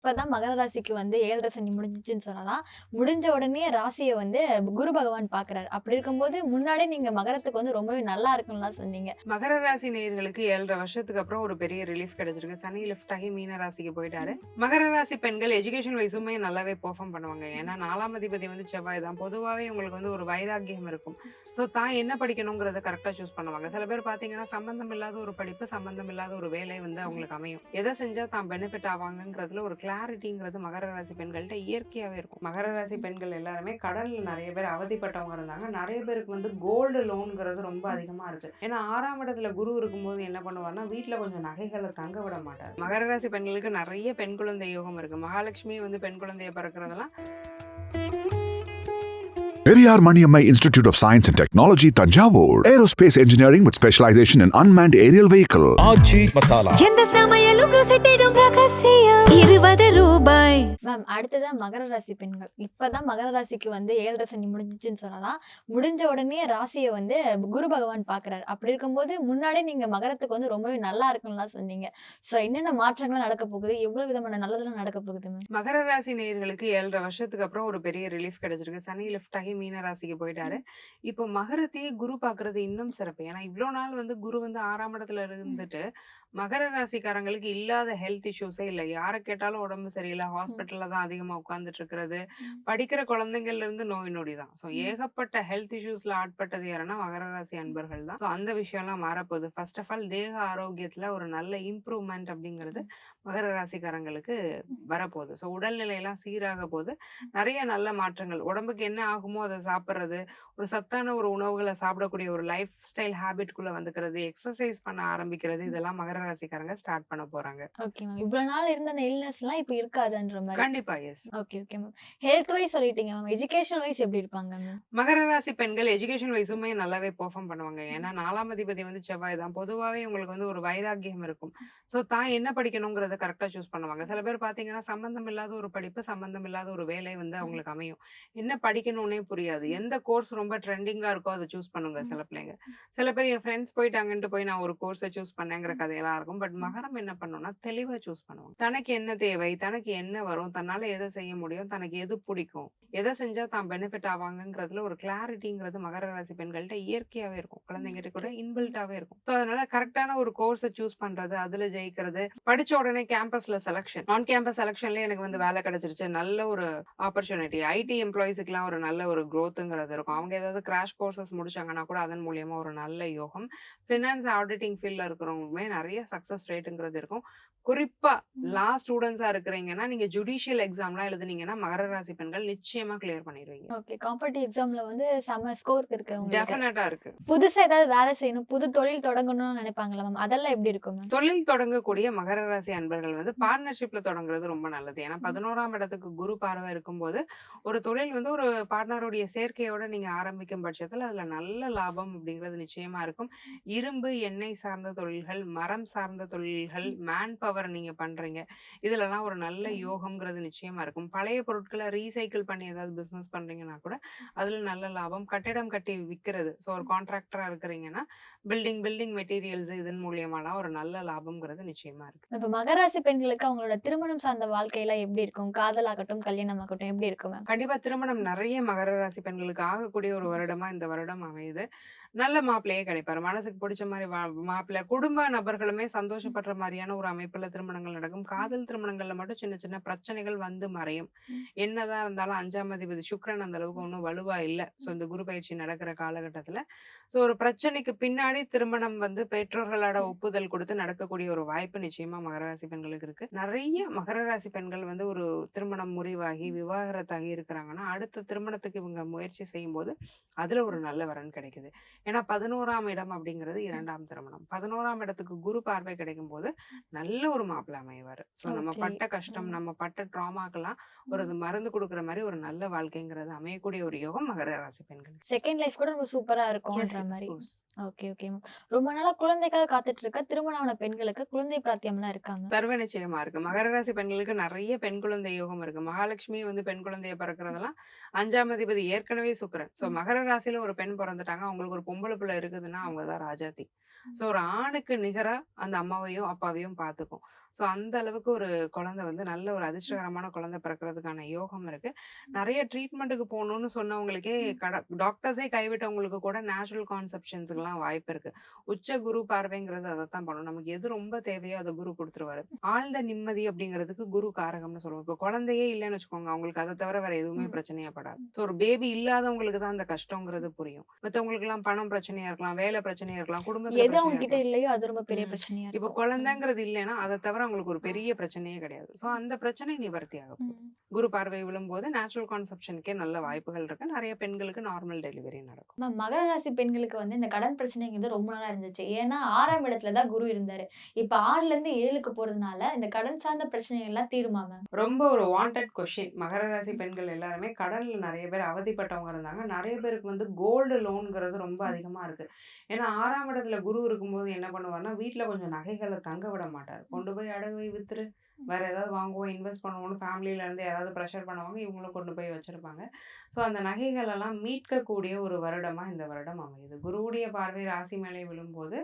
இப்பதான் மகர ராசிக்கு வந்து 7 சனி முடிஞ்சுச்சுன்னு சொல்லலாம். முடிஞ்ச உடனே ராசிய வந்து குரு பகவான் பார்க்குறாரு. அப்படி இருக்கும்போது முன்னாடியே நீங்க மகரத்துக்கு வந்து ரொம்பவே நல்லா இருக்குன்னுலாம் சொன்னீங்க. மகர ராசி நேயர்களுக்கு 7.5 வருஷத்துக்கு அப்புறம் ஒரு பெரிய ரிலீஃப் கிடைச்சிருக்கு. சனி லிஃப்ட் ஆகி மீன ராசிக்கு போயிட்டாரு. மகர ராசி பெண்கள் எஜுகேஷன் வைஸுமே நல்லாவே பெர்ஃபார்ம் பண்ணுவாங்க. ஏன்னா 4ஆம் அதிபதி வந்து செவ்வாய் தான். பொதுவாவே உங்களுக்கு வந்து ஒரு வைராக்கியம் இருக்கும். ஸோ தான் என்ன படிக்கணுங்கிறத கரெக்டா சூஸ் பண்ணுவாங்க. சில பேர் பார்த்தீங்கன்னா சம்பந்தம் இல்லாத ஒரு படிப்பு, சம்பந்தம் இல்லாத ஒரு வேலை வந்து அவங்களுக்கு அமையும். எதை செஞ்சா தான் பெனிஃபிட் ஆவாங்கங்கிறதுல ஒரு கிளாரிட்டிங்கிறது மகர ராசி பெண்கள்கிட்ட இயற்கையாவே இருக்கும். மகர ராசி பெண்கள் எல்லாருமே கடல்ல நிறைய பேர் அவதிப்பட்டவங்க இருந்தாங்க. நிறைய பேருக்கு வந்து கோல்டு லோன்ங்கிறது ரொம்ப அதிகமா இருக்கு. ஏன்னா 6ஆம் இடத்துல குரு இருக்கும்போது என்ன பண்ணுவார்னா வீட்டுல கொஞ்சம் நகைகளை தங்க விட மாட்டார். மகர ராசி பெண்களுக்கு நிறைய பெண் குழந்தை யோகம் இருக்கு. மகாலட்சுமி வந்து பெண் குழந்தைய பிறக்கிறதெல்லாம் Periyar Maniammai Institute of Science and Technology, Tanjavur. Aerospace engineering with specialization in unmanned aerial vehicle. ஆச்சி மசாலா. எந்த சமையலும் ருசி தேடும் ரகசியம் 20 ரூபாய். மேம் அடுத்ததா மகர ராசி பெண்கள். இப்பதான் மகர ராசிக்கு வந்து 7 சனி முடிஞ்சுச்சுன்னு சொல்லலாம். முடிஞ்ச உடனே ராசிய வந்து குரு பகவான் பார்க்குறாரு. அப்படி இருக்கும்போது முன்னாடியே நீங்க மகரத்துக்கு வந்து ரொம்பவே நல்லா இருக்குன்னுலாம் சொன்னீங்க. ஸோ என்னென்ன மாற்றங்கள்லாம் நடக்க போகுது? எவ்வளவு விதமான நல்லதெல்லாம் நடக்க போகுது மேம்? மகர ராசி நேயர்களுக்கு 7.5 வருஷத்துக்கு அப்புறம் ஒரு பெரிய ரிலீஃப் கிடைச்சிருக்கு. சனி லிஃப்ட் ஆகி மீன ராசிக்கு போயிட்டாரு. இப்போ மகரத்தையே குரு பாக்குறது இன்னும் சிறப்பு. ஏன்னா இவ்வளவு நாள் வந்து குரு வந்து 6ஆம் இடத்துல இருந்துட்டு மகர ராசிக்காரங்களுக்கு இல்லாத ஹெல்த் இஷ்யூஸே இல்லை. யாரை கேட்டாலும் உடம்பு சரியில்லை, ஹாஸ்பிட்டல்ல தான் அதிகமா உட்கார்ந்துட்டு இருக்கிறது, படிக்கிற குழந்தைங்கள்ல இருந்து நோய் நொடி தான். ஸோ ஏகப்பட்ட ஹெல்த் இஷ்யூஸ்ல ஆட்பட்டது யாருன்னா மகர ராசி அன்பர்கள் தான். ஸோ அந்த விஷயம்லாம் மாறப்போகுது. ஃபர்ஸ்ட் ஆஃப் ஆல் தேக ஆரோக்கியத்துல ஒரு நல்ல இம்ப்ரூவ்மெண்ட் அப்படிங்கிறது மகர ராசிக்காரங்களுக்கு வரப்போகுது. ஸோ உடல்நிலையெல்லாம் சீராக போகுது. நிறைய நல்ல மாற்றங்கள். உடம்புக்கு என்ன ஆகுமோ அதை சாப்பிட்றது, ஒரு சத்தான ஒரு உணவுகளை சாப்பிடக்கூடிய ஒரு லைஃப் ஸ்டைல் ஹேபிட்குள்ள வந்துக்கிறது, எக்ஸசைஸ் பண்ண ஆரம்பிக்கிறது, இதெல்லாம் மகர ராசிக்காரங்க ஸ்டார்ட் பண்ண போறாங்க. Okay ma'am. இவ்வளவு நாள் இருந்த அந்த இல்னஸ்லாம் இப்ப இருக்காதுன்ற மாதிரி. கண்டிப்பா yes. Okay okay ma'am. Health wise சொல்லிட்டீங்க மேம். எஜுகேஷன் வைஸ் எப்படி இருப்பாங்க மேம்? மகர ராசி பெண்கள் எஜுகேஷன் வைஸுமே நல்லாவே பெர்ஃபார்ம் பண்ணுவாங்க. ஏன்னா 4ஆம் அதிபதி வந்து செவ்வாய் தான். பொதுவாவே உங்களுக்கு வந்து ஒரு வைராக்கியம் இருக்கும். ஸோ தான் என்ன படிக்கணுங்கிறத கரெக்டா சூஸ் பண்ணுவாங்க. சில பேர் பார்த்தீங்கன்னா சம்பந்தம் இல்லாத ஒரு படிப்பு, சம்பந்தம் இல்லாத ஒரு வேலை வந்து அவங்களுக்கு அமையும். என்ன படிக்கணும்னே புரியாது. எந்த கோர்ஸ் ரொம்ப ட்ரெண்டிங்கா இருக்கோ அதை சூஸ் பண்ணுங்க சில பிள்ளைங்க. சில பேர் என் ஃப்ரெண்ட்ஸ் போயிட்டாங்கன்ட்டு போய் நான் ஒரு கோர்ஸை சூஸ் பண்ணேங்கிற கதையெல்லாம் இருக்கும். பட் மகரம் என்ன பண்ணணும்னா தெளிவா சூஸ் பண்ணுவாங்க. தனக்கு என்ன தேவை, தனக்கு என்ன வரும், தன்னால எதை செய்ய முடியும், தனக்கு எது பிடிக்கும், எதை செஞ்சா தான் பெனிஃபிட் ஆவாங்கங்கிறதுல ஒரு கிளாரிட்டிங்கிறது மகர ராசி பெண்கள்கிட்ட இயற்கையாவே இருக்கும். குழந்தைங்கிட்ட கூட இன்பில்ட்டாவே இருக்கும். ஸோ அதனால கரெக்டான ஒரு கோர்ஸை சூஸ் பண்றது, அதுல ஜெயிக்கிறது, படிச்ச உடனே கேம்பஸ்ல செலக்ஷன், ஆன் கேம்பஸ் செலக்ஷன்ல எனக்கு வந்து வேலை கிடைச்சிருச்சு, நல்ல ஒரு ஆப்பர்ச்சுனிட்டி. ஐடி எம்ப்ளாயிஸுக்குலாம் ஒரு நல்ல ஒரு growthங்கிறது இருக்கும். அவங்க ஏதாவது கிராஷ் கோர்சஸ் முடிச்சாங்கன்னா கூட அதன் மூலியமா ஒரு நல்ல யோகம். ஃபினான்ஸ் ஆடிட்டிங் ஃபீல்ட்ல இருக்கிறவங்களுமே நிறைய சக்சஸ் ரேட்டுங்கிறது இருக்கும். குறிப்பா லா ஸ்டூடெண்ட்ஸா இருக்கிறீங்கன்னா நீங்க ஜுடிஷியல் எக்ஸாம்லாம் எழுதுனீங்கன்னா மகர ராசி பெண்கள் நிச்சயமா கிளியர் பண்ணிடுவீங்க. ஓகே. காம்படிட்டிவ் எக்ஸாம்ல வந்து செம ஸ்கோர் இருக்கு உங்களுக்கு. டெஃபினட்டா இருக்கு. புதுசா ஏதாவது வேலை செய்யணும், புது தொழில் தொடங்கணும்னு நினைப்பாங்கல்ல மேம்? அதெல்லாம் எப்படி இருக்கும் மேம்? தொழில் தொடங்கக்கூடிய மகர ராசி அன்பர்கள் வந்து பார்ட்னர்ஷிப்ல தொடங்குறது ரொம்ப நல்லது. ஏன்னா 11ஆம் இடத்துக்கு குரு பார்வை இருக்கும்போது ஒரு தொழில் வந்து ஒரு பார்ட்னருடைய சேர்க்கையோட நீங்க ஆரம்பிக்கும் பட்சத்துல அதுல நல்ல லாபம் அப்படிங்கிறது நிச்சயமா இருக்கும். இரும்பு, எண்ணெய் சார்ந்த தொழில்கள், மரம் சார்ந்த தொழில்கள், மேன் பவர் நீங்க பண்றீங்க, இதுலலாம் ஒரு நல்ல யோகம்ங்கிறது நிச்சயமா இருக்கும். பழைய பொருட்களை ரீசைக்கிள் பண்ணி ஏதாவது பிசினஸ் பண்றீங்கன்னா கூட அதுல நல்ல லாபம். கட்டிடம் கட்டி விற்கிறது, ஸோ ஒரு கான்ட்ராக்டரா இருக்கிறீங்கன்னா பில்டிங் மெட்டீரியல்ஸ் இதன் மூலியமாலாம் ஒரு நல்ல லாபம்ங்கிறது நிச்சயமா இருக்கு. இப்ப மகராசி பெண்களுக்கு அவங்களோட திருமணம் சார்ந்த வாழ்க்கையில எப்படி இருக்கும்? காதலாகட்டும், கல்யாணமாகட்டும் எப்படி இருக்கும் மேம்? கண்டிப்பா திருமணம் நிறைய மகர ராசி பெண்களுக்கு ஆகக்கூடிய ஒரு வருடமா இந்த வருடம் அமையுது. நல்ல மாப்பிள்ளையே கிடைப்பாரு. மனசுக்கு பிடிச்ச மாதிரி மாப்பிள்ளை, குடும்ப நபர்களுமே சந்தோஷப்படுற மாதிரியான ஒரு அமைப்புல திருமணங்கள் நடக்கும். காதல் திருமணங்கள்ல மட்டும் சின்ன சின்ன பிரச்சனைகள் வந்து மறையும். என்னதான் இருந்தாலும் 5ஆம் அதிபதி சுக்கிரன் அந்த அளவுக்கு ஒன்றும் வலுவா இல்லை. ஸோ இந்த குரு பயிற்சி நடக்கிற காலகட்டத்துல ஸோ ஒரு பிரச்சனைக்கு பின்னாடி திருமணம் வந்து பெற்றோர்களோட ஒப்புதல் கொடுத்து நடக்கக்கூடிய ஒரு வாய்ப்பு நிச்சயமா மகர ராசி பெண்களுக்கு இருக்கு. நிறைய மகர ராசி பெண்கள் வந்து ஒரு திருமணம் முறிவாகி விவாகரத்தாகி இருக்கிறாங்கன்னா அடுத்த திருமணத்துக்கு இவங்க முயற்சி செய்யும் போது அதுல ஒரு நல்ல வரன் கிடைக்குது. ஏன்னா 11ஆம் இடம் அப்படிங்கிறது 2ஆம் திருமணம். 11ஆம் இடத்துக்கு குரு பார்வை கிடைக்கும் போது நல்ல ஒரு மாப்பிள்ளை அமைவாரு. ஸோ நம்ம ஓகே. பட்ட கஷ்டம், நம்ம பட்ட ட்ராமாக்கெல்லாம் ஒரு மருந்து கொடுக்குற மாதிரி ஒரு நல்ல வாழ்க்கைங்கிறது அமையக்கூடிய ஒரு யோகம் மகர ராசி பெண்களுக்கு. செகண்ட் லைஃப் கூட ரொம்ப சூப்பரா இருக்கும்ன்ற மாதிரி. Okay okay ma'am. ரொம்ப நாளா குழந்தைக்காக காத்துட்டு இருக்க திருமணமான பெண்களுக்கு குழந்தை பிராப்தியம்லாம் இருக்காங்க. சர்வ நிச்சயமா இருக்கு. மகர ராசி பெண்களுக்கு நிறைய பெண் குழந்தை யோகம் இருக்கு. மகாலட்சுமி வந்து பெண் குழந்தைய பிறக்கிறதெல்லாம் 5ஆம் அதிபதி ஏற்கனவே சுக்கிரன். ஸோ மகர ராசியில ஒரு பெண் பிறந்துட்டாங்க, அவங்களுக்கு ஒரு பொம்பளை பிள்ளை இருக்குதுன்னா அவங்கதான் ராஜாத்தி. ஸோ ஒரு ஆணுக்கு நிகரா அந்த அம்மாவையும் அப்பாவையும் பார்த்துக்கும். ஸோ அந்த அளவுக்கு ஒரு குழந்தை வந்து நல்ல ஒரு அதிர்ஷ்டகரமான குழந்தை பிறக்கிறதுக்கான யோகம் இருக்கு. நிறைய ட்ரீட்மெண்ட்டுக்கு போகணும்னு சொன்னவங்களுக்கே டாக்டர்ஸே கைவிட்டவங்களுக்கு கூட நேச்சுரல் கான்செப்ஷன்ஸுக்குலாம் வாய்ப்பு இருக்கு. உச்ச குரு பார்வைங்கிறது அதைத்தான் பண்ணும். நமக்கு எது ரொம்ப தேவையோ அதை குரு கொடுத்துருவாரு. ஆழ்ந்த நிம்மதி அப்படிங்கிறதுக்கு குரு காரகம்னு சொல்லுவோம். இப்போ குழந்தையே இல்லைன்னு வச்சுக்கோங்க, அவங்களுக்கு அதை தவிர வேற எதுவுமே பிரச்சனையா படாது. ஸோ ஒரு பேபி இல்லாதவங்களுக்கு தான் அந்த கஷ்டங்கிறது புரியும். மற்றவங்களுக்கு எல்லாம் பணம் பிரச்சனையா இருக்கலாம், வேலை பிரச்சனையா இருக்கலாம், குடும்பத்துல எது அவங்க பிரச்சனையா கிட்ட இருக்கலாம். இல்லையோ அது ரொம்ப பெரிய பிரச்சனையா இப்போ இருக்கும். குழந்தைங்கிறது இல்லைன்னா அதை தவிர அவங்களுக்கு ஒரு பெரிய பிரச்சனையே கிடையாது. ஸோ அந்த பிரச்சனை நிவர்த்தி ஆகும். குரு பார்வை விழும்போது நேச்சுரல் கான்செப்ஷனுக்கே நல்ல வாய்ப்புகள் இருக்கு. நிறைய பெண்களுக்கு நார்மல் டெலிவரி நடக்கும். மேம், மகர ராசி பெண்களுக்கு வந்து இந்த கடன் பிரச்சனைங்கிறது ரொம்ப நாளா இருந்துச்சு. ஏன்னா 6ஆம் இடத்துல தான் குரு இருந்தாரு. இப்ப 6ல இருந்து 7க்கு போறதுனால இந்த கடன் சார்ந்த பிரச்சனைகள் எல்லாம் தீருமா மேம்? ரொம்ப ஒரு வாண்டட் கொஸ்டின். மகர ராசி பெண்கள் எல்லாருமே கடன்ல நிறைய பேர் அவதிப்பட்டவங்க இருந்தாங்க. நிறைய பேருக்கு வந்து கோல்டு லோன்ங்கிறது ரொம்ப அதிகமா இருக்கு. ஏன்னா 6ஆம் இடத்துல குரு இருக்கும்போது என்ன பண்ணுவாருன்னா, வீட்டுல கொஞ்சம் நகைகளை தங்க விட மாட்டார். கொண்டு போய் அடகு வை, வித்துரு, வேற ஏதாவது வாங்குவோம், இன்வெஸ்ட் பண்ணுவோம்னு ஃபேமிலியில இருந்து யாராவது ப்ரெஷர் பண்ணுவாங்க, இவங்களும் கொண்டு போய் வச்சிருப்பாங்க. ஸோ அந்த நகைகள் எல்லாம் மீட்கக்கூடிய ஒரு வருடமா இந்த வருடம் அமையுது. குருவுடைய பார்வை ராசி மேலே விழும்போது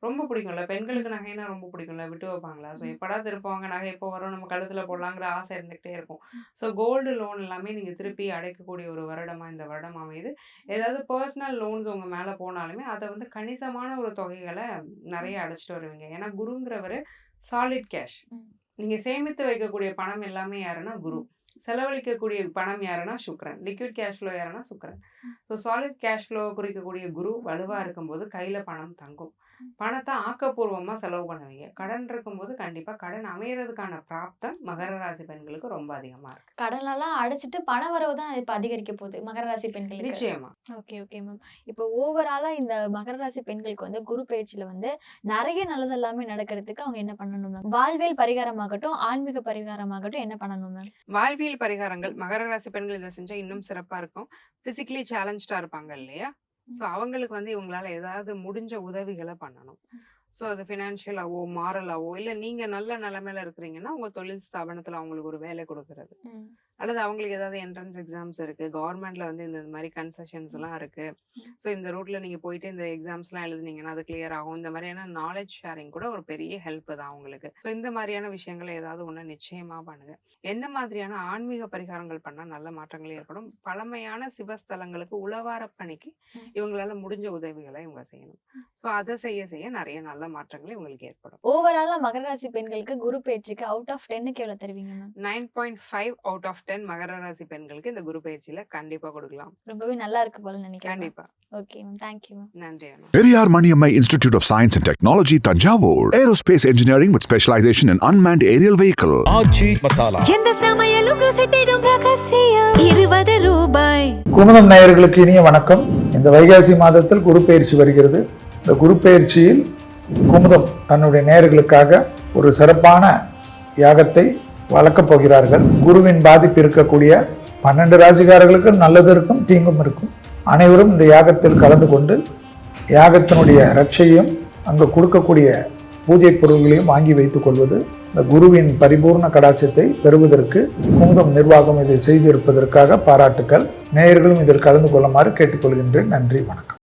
ரொம்ப பிடிக்கும்ல, பெண்களுக்கு நகைனா ரொம்ப பிடிக்கும்ல, விட்டு வைப்பாங்களா? ஸோ எப்படா திருப்புவாங்க, நகை எப்போ வரும், நம்ம கழுத்துல போடலாங்கிற ஆசை இருந்துகிட்டே இருக்கும். ஸோ கோல்டு லோன் எல்லாமே நீங்க திருப்பி அடைக்கக்கூடிய ஒரு வருடமா இந்த வருடம் அமையுது. ஏதாவது பர்சனல் லோன்ஸ் உங்க மேல போனாலுமே அதை வந்து கணிசமான ஒரு தொகைகளை நிறைய அடைச்சிட்டு வருவீங்க. ஏன்னா குருங்கிறவரு சாலிட் கேஷ். நீங்க சேமித்து வைக்கக்கூடிய பணம் எல்லாமே யாருன்னா குரு. செலவழிக்கக்கூடிய பணம் யாருன்னா சுக்கிரன். லிக்விட் கேஷ் ஃப்ளோ யாருன்னா சுக்கிரன். ஸோ சாலிட் கேஷ் ஃப்ளோ குறிக்கக்கூடிய குரு வலுவா இருக்கும்போது கையில பணம் தங்கும். பணத்தை ஆக்கப்பூர்வமா செலவு பண்ணுவீங்க. கடன் இருக்கும்போது கண்டிப்பா கடன் அமையறதுக்கான பிராப்தம் மகர ராசி பெண்களுக்கு ரொம்ப அதிகமா இருக்கு. கடனெல்லாம் அடைச்சிட்டு பண வரவு தான் இப்ப அதிகரிக்க போகுது மகர ராசி பெண்களுக்கு. நிச்சயமா. Okay ma'am. இப்போ ஓவராலா இந்த மகர ராசி பெண்களுக்கு வந்து குரு பயிற்சியில வந்து நிறைய நல்லது எல்லாமே நடக்கிறதுக்கு அவங்க என்ன பண்ணணும் மேம்? வாழ்வியல் பரிகாரமாகட்டும், ஆன்மீக பரிகாரமாகட்டும் என்ன பண்ணணும் மேம்? வாழ்வியல் பரிகாரங்கள் மகர ராசி பெண்கள் இதை செஞ்சா இன்னும் சிறப்பா இருக்கும். பிசிக்கலி சேலஞ்சா இருப்பாங்க இல்லையா? ஸோ அவங்களுக்கு வந்து இவங்களால ஏதாவது முடிஞ்ச உதவிகளை பண்ணணும். ஸோ அது ஃபினான்ஷியலாவோ மாரலாவோ இல்லை நீங்க நல்ல நிலைமையில இருக்கிறீங்கன்னா உங்க தொழில் ஸ்தாபனத்துல அவங்களுக்கு ஒரு வேலை கொடுக்கறது, அல்லது அவங்களுக்கு ஏதாவது என்ட்ரன்ஸ் எக்ஸாம்ஸ் இருக்கு, கவர்மெண்ட்ல வந்து இந்த மாதிரி கன்செஷன்ஸ் எல்லாம் இருக்கு, ஸோ இந்த ரூட்ல நீங்க போயிட்டு இந்த எக்ஸாம்ஸ் எல்லாம் எழுதுனீங்கன்னா அது கிளியர் ஆகும். இந்த மாதிரியான நாலேஜ் ஷேரிங் கூட ஒரு பெரிய ஹெல்ப் தான் உங்களுக்கு. ஸோ இந்த மாதிரியான விஷயங்களை ஏதாவது ஒண்ணு நிச்சயமா பண்ணுங்க. என்ன மாதிரியான ஆன்மீக பரிகாரங்கள் பண்ணா நல்ல மாற்றங்கள் ஏற்படும்? பழமையான சிவஸ்தலங்களுக்கு உளவார பணிக்கு இவங்களால முடிஞ்ச உதவிகளை இவங்க செய்யணும். ஸோ அதை செய்ய செய்ய நிறைய நல்ல மாற்றங்கள் இவங்களுக்கு ஏற்படும். ஓவராலா மகர ராசி பெண்களுக்கு குரு பயிற்சிக்கு அவுட் ஆஃப் 10க்கு எவ்வளவு தருவீங்க மேம்? 9.5 அவுட் ஆஃப் 10 மகர ராசி பெண்களுக்கு இந்த குரு பயிற்சியில கண்டிப்பா கொடுக்கலாம். ரொம்பவே நல்லா இருக்கு போல நினைக்கிறேன். கண்டிப்பா. Okay ma'am, thank you ma'am. நன்றி அனு. Periyar Maniammai Institute of Science and Technology, Tanjavur. Aerospace engineering with specialization in unmanned aerial vehicle. ஆச்சி மசாலா. எந்த சமையலும் ருசி தேடும் ரகசியம் 20 ரூபாய். குமுதம் நேயர்களுக்கு இனிய வணக்கம். இந்த வைகாசி மாதத்தில் குரு பயிற்சி வருகிறது. இந்த குரு பயிற்சியில் குமுதம் தன்னுடைய நேயர்களுக்காக ஒரு சிறப்பான யாகத்தை வளர்க்கப் போகிறார்கள். குருவின் பாதிப்பு இருக்கக்கூடிய 12 ராசிக்காரர்களுக்கு நல்லது இருக்கும், தீங்கும் இருக்கும். அனைவரும் இந்த யாகத்தில் கலந்து கொண்டு யாகத்தினுடைய ரட்சையும் அங்கு கொடுக்கக்கூடிய பூஜை பொருள்களையும் வாங்கி வைத்துக் கொள்வது இந்த குருவின் பரிபூர்ண கடாட்சத்தை பெறுவதற்கு குமுதம் நிர்வாகம் இதை செய்திருப்பதற்காக பாராட்டுக்கள். நேயர்களும் இதில் கலந்து கொள்ளுமாறு கேட்டுக்கொள்கின்றேன். நன்றி, வணக்கம்.